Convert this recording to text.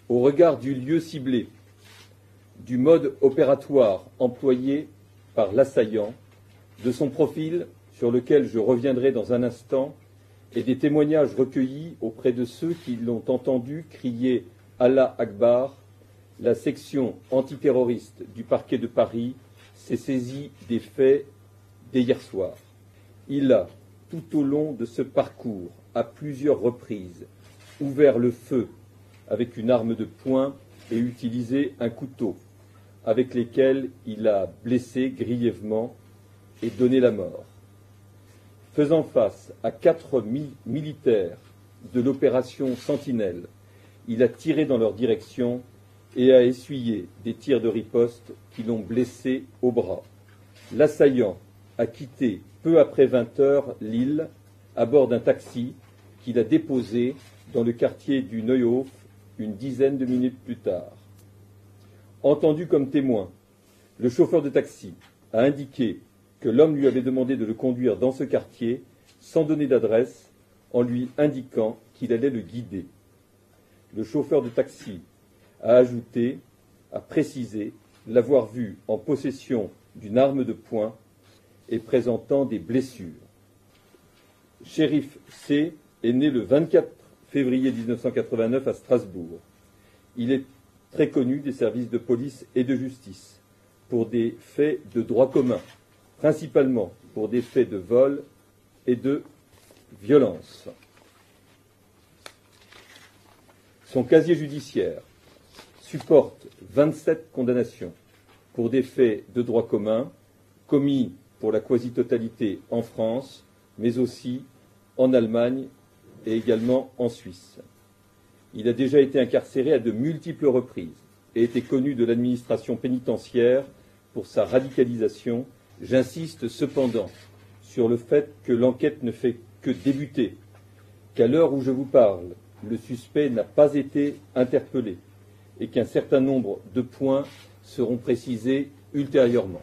Au regard du lieu ciblé, du mode opératoire employé par l'assaillant, de son profil, sur lequel je reviendrai dans un instant, et des témoignages recueillis auprès de ceux qui l'ont entendu crier Allah Akbar, la section antiterroriste du parquet de Paris s'est saisie des faits d'hier soir. Il a, tout au long de ce parcours, à plusieurs reprises, ouvert le feu avec une arme de poing et utilisé un couteau, avec lesquels il a blessé grièvement et donné la mort. Faisant face à 4 militaires de l'opération Sentinelle, il a tiré dans leur direction et a essuyé des tirs de riposte qui l'ont blessé au bras. L'assaillant a quitté peu après 20 heures l'île à bord d'un taxi qu'il a déposé dans le quartier du Neuhof une dizaine de minutes plus tard. Entendu comme témoin, le chauffeur de taxi a indiqué que l'homme lui avait demandé de le conduire dans ce quartier sans donner d'adresse, en lui indiquant qu'il allait le guider. Le chauffeur de taxi a ajouté, a précisé l'avoir vu en possession d'une arme de poing et présentant des blessures. Shérif C. est né le 24 février 1989 à Strasbourg. Il est très connu des services de police et de justice pour des faits de droit commun, principalement pour des faits de vol et de violence. Son casier judiciaire supporte 27 condamnations pour des faits de droit commun commis pour la quasi-totalité en France, mais aussi en Allemagne et également en Suisse. Il a déjà été incarcéré à de multiples reprises et était connu de l'administration pénitentiaire pour sa radicalisation. J'insiste cependant sur le fait que l'enquête ne fait que débuter, qu'à l'heure où je vous parle, le suspect n'a pas été interpellé et qu'un certain nombre de points seront précisés ultérieurement.